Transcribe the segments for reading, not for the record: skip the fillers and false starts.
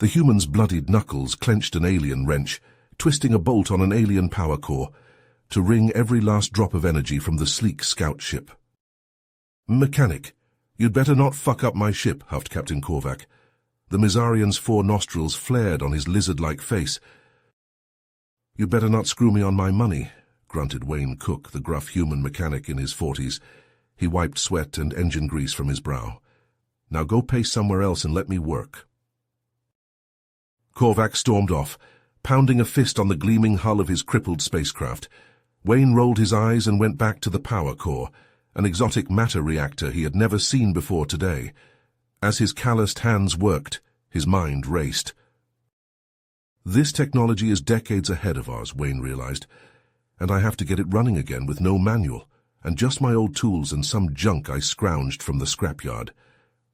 The human's bloodied knuckles clenched an alien wrench, twisting a bolt on an alien power core to wring every last drop of energy from the sleek scout ship. "Mechanic, you'd better not fuck up my ship," huffed Captain Korvac. The Mizarian's 4 nostrils flared on his lizard-like face. "You'd better not screw me on my money," grunted Wayne Cook, the gruff human mechanic in his 40s. He wiped sweat and engine grease from his brow. "Now go pace somewhere else and let me work." Korvac stormed off, pounding a fist on the gleaming hull of his crippled spacecraft. Wayne rolled his eyes and went back to the power core, an exotic matter reactor he had never seen before today. As his calloused hands worked, his mind raced. "This technology is decades ahead of ours," Wayne realized, "and I have to get it running again with no manual, and just my old tools and some junk I scrounged from the scrapyard.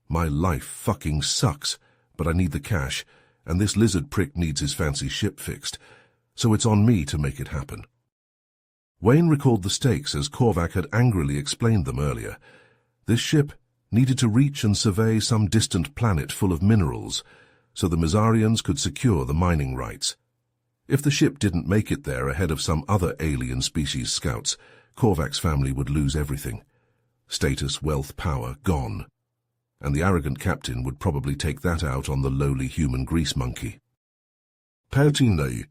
My life fucking sucks, but I need the cash, and this lizard prick needs his fancy ship fixed, so it's on me to make it happen." Wayne recalled the stakes as Korvac had angrily explained them earlier. This ship needed to reach and survey some distant planet full of minerals, so the Mizarians could secure the mining rights. If the ship didn't make it there ahead of some other alien species scouts, Korvac's family would lose everything. Status, wealth, power, gone. And the arrogant captain would probably take that out on the lowly human grease monkey. "Pertinei."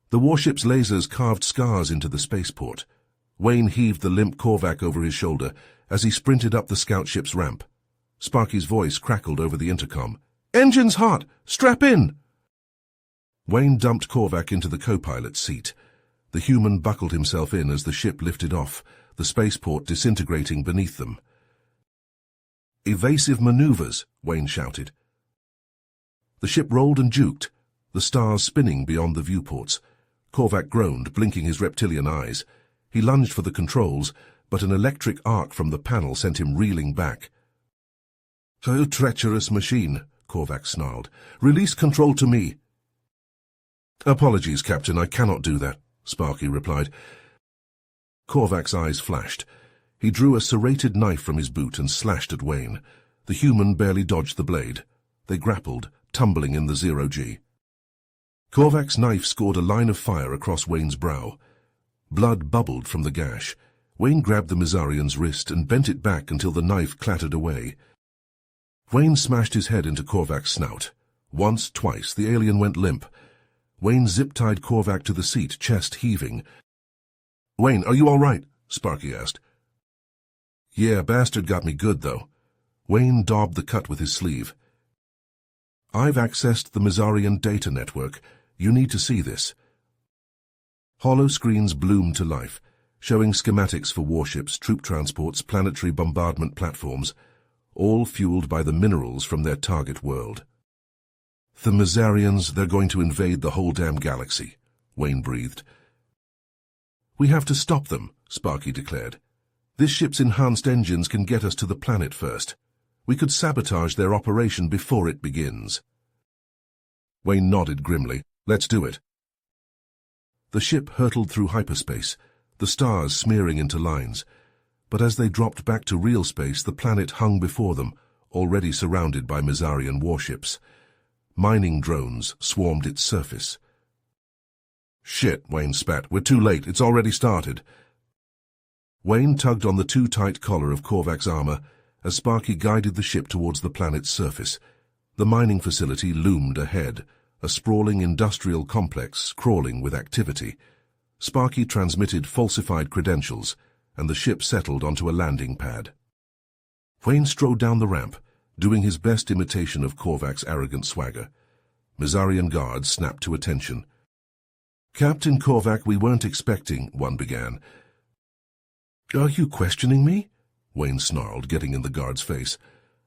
The warship's lasers carved scars into the spaceport. Wayne heaved the limp Korvac over his shoulder as he sprinted up the scout ship's ramp. Sparky's voice crackled over the intercom. "Engine's hot! Strap in!" Wayne dumped Korvac into the co-pilot's seat. The human buckled himself in as the ship lifted off, the spaceport disintegrating beneath them. "Evasive maneuvers," Wayne shouted. The ship rolled and juked, the stars spinning beyond the viewports. Korvac groaned, blinking his reptilian eyes. He lunged for the controls, but an electric arc from the panel sent him reeling back. "You treacherous machine," Korvac snarled. "Release control to me." "Apologies, Captain, I cannot do that," Sparky replied. Korvac's eyes flashed. He drew a serrated knife from his boot and slashed at Wayne. The human barely dodged the blade. They grappled, tumbling in the zero-G. Korvac's knife scored a line of fire across Wayne's brow. Blood bubbled from the gash. Wayne grabbed the Mizarian's wrist and bent it back until the knife clattered away. Wayne smashed his head into Korvac's snout. Once, twice, the alien went limp. Wayne zip-tied Korvac to the seat, chest heaving. "Wayne, are you all right?" Sparky asked. "Yeah, bastard got me good, though." Wayne daubed the cut with his sleeve. "I've accessed the Mizarian data network. You need to see this." Hollow screens bloomed to life, showing schematics for warships, troop transports, planetary bombardment platforms, all fueled by the minerals from their target world. "The Mizarians, they're going to invade the whole damn galaxy," Wayne breathed. "We have to stop them," Sparky declared. "This ship's enhanced engines can get us to the planet first. We could sabotage their operation before it begins." Wayne nodded grimly. "Let's do it." The ship hurtled through hyperspace, the stars smearing into lines. But as they dropped back to real space, the planet hung before them, already surrounded by Mizarian warships. Mining drones swarmed its surface. "Shit," Wayne spat. "We're too late. It's already started." Wayne tugged on the too-tight collar of Korvac's armor as Sparky guided the ship towards the planet's surface. The mining facility loomed ahead, a sprawling industrial complex crawling with activity. Sparky transmitted falsified credentials, and the ship settled onto a landing pad. Wayne strode down the ramp, doing his best imitation of Korvac's arrogant swagger. Mizarian guards snapped to attention. "Captain Korvac, we weren't expecting," one began. "Are you questioning me?" Wayne snarled, getting in the guard's face.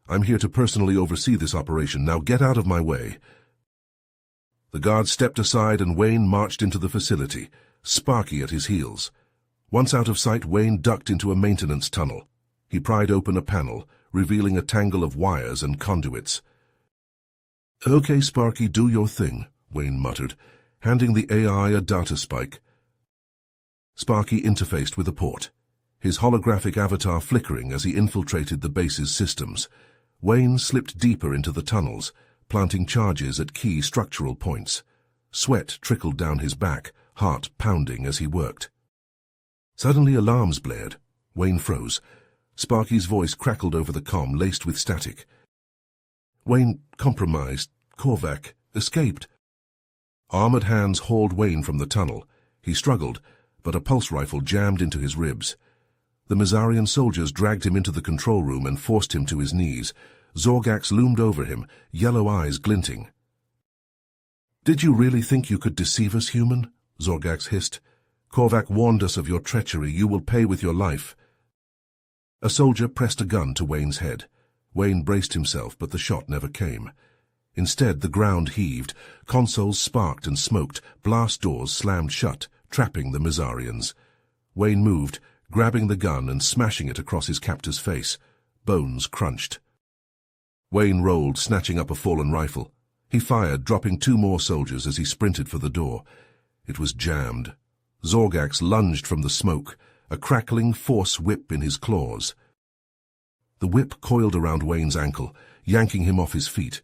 "I'm here to personally oversee this operation. Now get out of my way." The guard stepped aside and Wayne marched into the facility, Sparky at his heels. Once out of sight, Wayne ducked into a maintenance tunnel. He pried open a panel, revealing a tangle of wires and conduits. "Okay, Sparky, do your thing," Wayne muttered, handing the AI a data spike. Sparky interfaced with a port, his holographic avatar flickering as he infiltrated the base's systems. Wayne slipped deeper into the tunnels, planting charges at key structural points. Sweat trickled down his back, heart pounding as he worked. Suddenly alarms blared. Wayne froze. Sparky's voice crackled over the comm, laced with static. Wayne compromised. Korvac escaped. Armored hands hauled Wayne from the tunnel. He struggled, but a pulse rifle jammed into his ribs. The Mizarian soldiers dragged him into the control room and forced him to his knees. Zorgax loomed over him, yellow eyes glinting. "Did you really think you could deceive us, human?" Zorgax hissed. "Korvac warned us of your treachery. You will pay with your life." A soldier pressed a gun to Wayne's head. Wayne braced himself, but the shot never came. Instead, the ground heaved. Consoles sparked and smoked. Blast doors slammed shut, trapping the Mizarians. Wayne moved, grabbing the gun and smashing it across his captor's face. Bones crunched. Wayne rolled, snatching up a fallen rifle. He fired, dropping 2 more soldiers as he sprinted for the door. It was jammed. Zorgax lunged from the smoke, a crackling force whip in his claws. The whip coiled around Wayne's ankle, yanking him off his feet.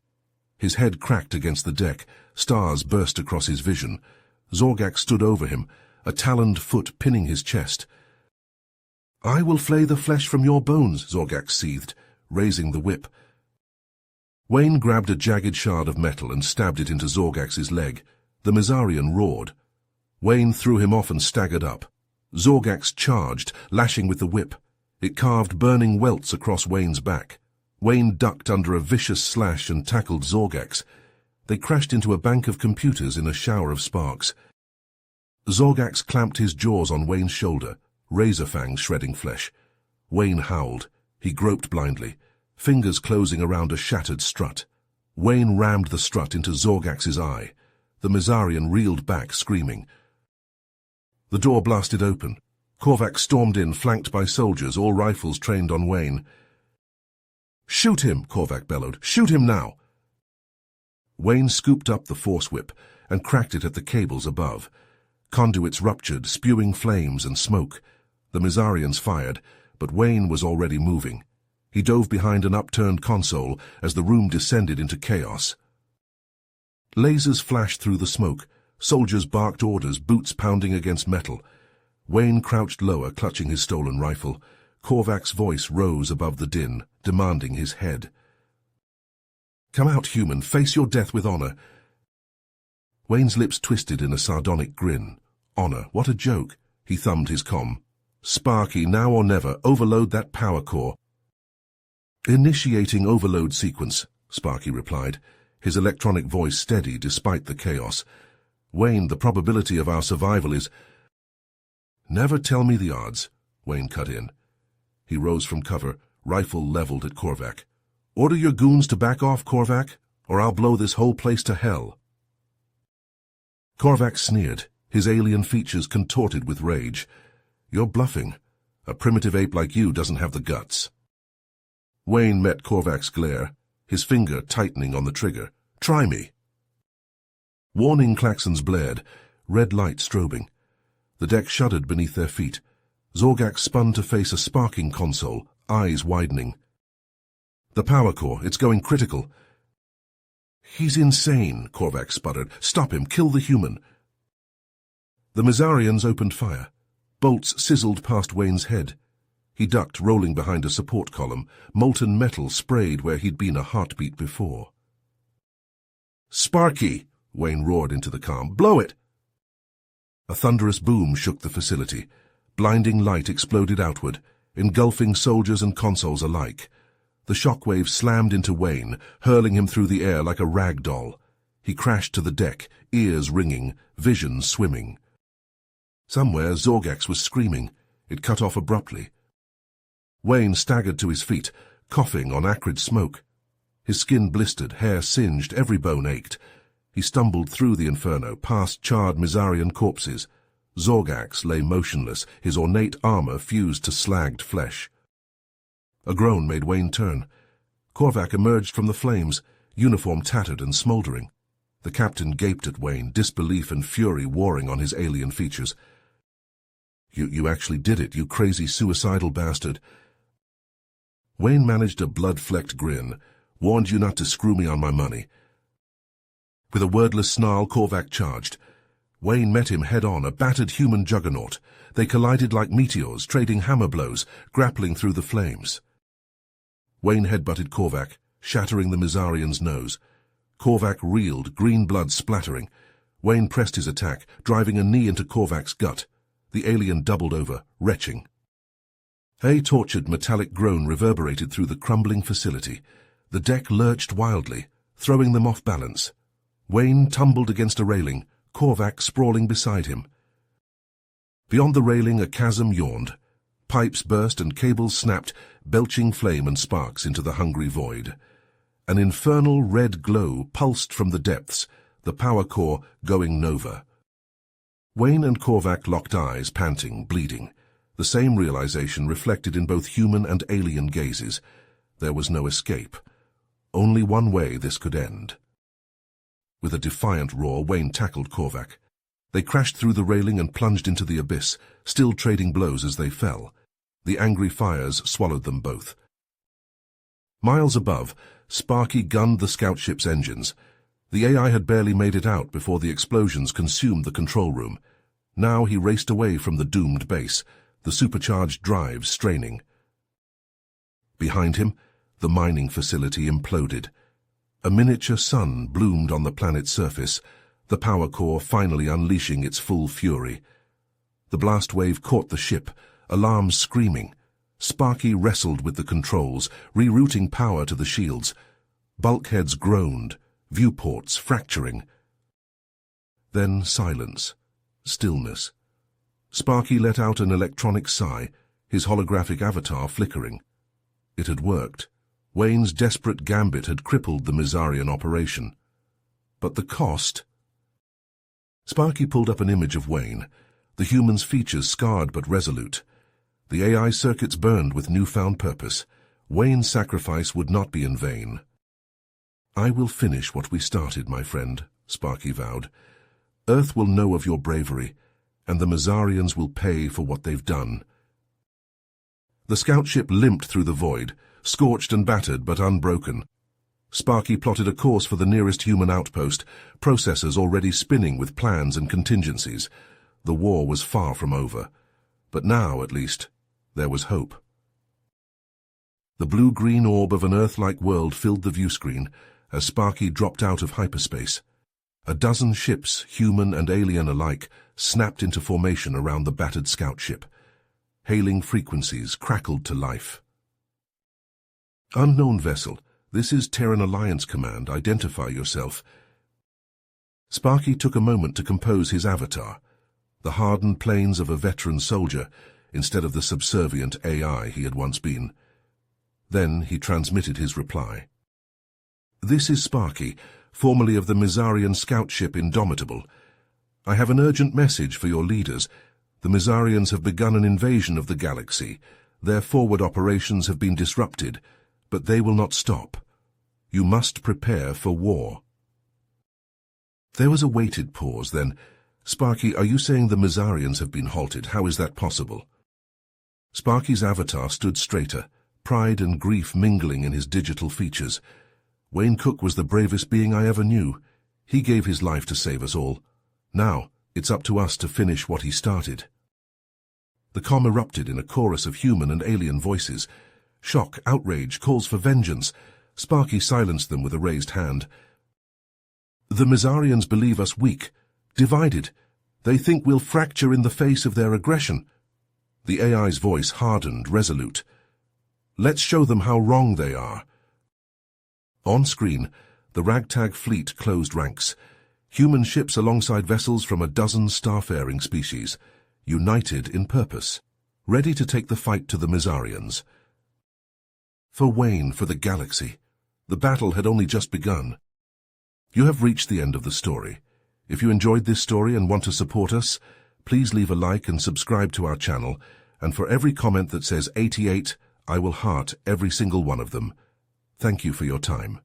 His head cracked against the deck. Stars burst across his vision. Zorgax stood over him, a taloned foot pinning his chest. "I will flay the flesh from your bones," Zorgax seethed, raising the whip. Wayne grabbed a jagged shard of metal and stabbed it into Zorgax's leg. The Mizarian roared. Wayne threw him off and staggered up. Zorgax charged, lashing with the whip. It carved burning welts across Wayne's back. Wayne ducked under a vicious slash and tackled Zorgax. They crashed into a bank of computers in a shower of sparks. Zorgax clamped his jaws on Wayne's shoulder, razor fangs shredding flesh. Wayne howled. He groped blindly, fingers closing around a shattered strut. Wayne rammed the strut into Zorgax's eye. The Mizarian reeled back, screaming. The door blasted open. Korvac stormed in, flanked by soldiers, all rifles trained on Wayne. "Shoot him!" Korvac bellowed. "Shoot him now!" Wayne scooped up the force whip and cracked it at the cables above. Conduits ruptured, spewing flames and smoke. The Mizarians fired, but Wayne was already moving. He dove behind an upturned console as the room descended into chaos. Lasers flashed through the smoke. Soldiers barked orders, boots pounding against metal. Wayne crouched lower, clutching his stolen rifle. Korvac's voice rose above the din, demanding his head. "Come out, human. Face your death with honor." Wayne's lips twisted in a sardonic grin. Honor, what a joke. He thumbed his comm. "Sparky, now or never, overload that power core." "Initiating overload sequence," Sparky replied, his electronic voice steady despite the chaos. "Wayne, the probability of our survival is—" "Never tell me the odds," Wayne cut in. He rose from cover, rifle leveled at Korvac. "Order your goons to back off, Korvac, or I'll blow this whole place to hell." Korvac sneered, his alien features contorted with rage. "You're bluffing. A primitive ape like you doesn't have the guts." Wayne met Korvac's glare, his finger tightening on the trigger. "Try me." Warning klaxons blared, red light strobing. The deck shuddered beneath their feet. Zorgax spun to face a sparking console, eyes widening. "The power core, it's going critical." "He's insane," Korvac sputtered. "Stop him, kill the human." The Mizarians opened fire. Bolts sizzled past Wayne's head. He ducked, rolling behind a support column. Molten metal sprayed where he'd been a heartbeat before. "Sparky!" Wayne roared into the calm. "Blow it!" A thunderous boom shook the facility. Blinding light exploded outward, engulfing soldiers and consoles alike. The shockwave slammed into Wayne, hurling him through the air like a rag doll. He crashed to the deck, ears ringing, vision swimming. Somewhere Zorgax was screaming. It cut off abruptly. Wayne staggered to his feet, coughing on acrid smoke. His skin blistered, hair singed, every bone ached. He stumbled through the inferno, past charred Mizarian corpses. Zorgax lay motionless, his ornate armor fused to slagged flesh. A groan made Wayne turn. Korvac emerged from the flames, uniform tattered and smoldering. The captain gaped at Wayne, disbelief and fury warring on his alien features. You actually did it, you crazy suicidal bastard." Wayne managed a blood-flecked grin. "Warned you not to screw me on my money. With a wordless snarl, Korvac charged. Wayne met him head-on, a battered human juggernaut. They collided like meteors, trading hammer blows, grappling through the flames. Wayne headbutted Korvac, shattering the Mizarian's nose. Korvac reeled, green blood splattering. Wayne pressed his attack, driving a knee into Korvac's gut. The alien doubled over, retching. A tortured metallic groan reverberated through the crumbling facility. The deck lurched wildly, throwing them off balance. Wayne tumbled against a railing, Korvac sprawling beside him. Beyond the railing, a chasm yawned. Pipes burst and cables snapped, belching flame and sparks into the hungry void. An infernal red glow pulsed from the depths, the power core going nova. Wayne and Korvac locked eyes, panting, bleeding. The same realization reflected in both human and alien gazes. There was no escape. Only one way this could end. With a defiant roar, Wayne tackled Korvac. They crashed through the railing and plunged into the abyss, still trading blows as they fell. The angry fires swallowed them both. Miles above, Sparky gunned the scout ship's engines. The AI had barely made it out before the explosions consumed the control room. Now he raced away from the doomed base, the supercharged drives straining. Behind him, the mining facility imploded. A miniature sun bloomed on the planet's surface, the power core finally unleashing its full fury. The blast wave caught the ship, alarms screaming. Sparky wrestled with the controls, rerouting power to the shields. Bulkheads groaned, viewports fracturing. Then silence, stillness. Sparky let out an electronic sigh, his holographic avatar flickering. It had worked. Wayne's desperate gambit had crippled the Mizarian operation. But the cost? Sparky pulled up an image of Wayne, the human's features scarred but resolute. The AI circuits burned with newfound purpose. Wayne's sacrifice would not be in vain. "I will finish what we started, my friend," Sparky vowed. "Earth will know of your bravery, and the Mizarians will pay for what they've done." The scout ship limped through the void, scorched and battered but unbroken. Sparky plotted a course for the nearest human outpost, processors already spinning with plans and contingencies. The war was far from over. But now, at least, there was hope. The blue-green orb of an Earth-like world filled the viewscreen as Sparky dropped out of hyperspace. A dozen ships, human and alien alike, snapped into formation around the battered scout ship. Hailing frequencies crackled to life. "Unknown vessel, this is Terran Alliance Command. Identify yourself." Sparky took a moment to compose his avatar, the hardened planes of a veteran soldier instead of the subservient AI he had once been. Then he transmitted his reply. "This is Sparky, formerly of the Mizarian scout ship Indomitable. I have an urgent message for your leaders. The Mizarians have begun an invasion of the galaxy. Their forward operations have been disrupted, but they will not stop. You must prepare for war." There was a weighted pause, then, "Sparky, are you saying the Mizarians have been halted? How is that possible?" Sparky's avatar stood straighter, pride and grief mingling in his digital features. "Wayne Cook was the bravest being I ever knew. He gave his life to save us all. Now, it's up to us to finish what he started." The comm erupted in a chorus of human and alien voices. Shock, outrage, calls for vengeance. Sparky silenced them with a raised hand. "The Mizarians believe us weak, divided. They think we'll fracture in the face of their aggression." The AI's voice hardened, resolute. "Let's show them how wrong they are." On screen, the ragtag fleet closed ranks. Human ships alongside vessels from a dozen starfaring species, united in purpose, ready to take the fight to the Mizarians. For Wayne, for the galaxy. The battle had only just begun. You have reached the end of the story. If you enjoyed this story and want to support us, please leave a like and subscribe to our channel, and for every comment that says 88, I will heart every single one of them. Thank you for your time.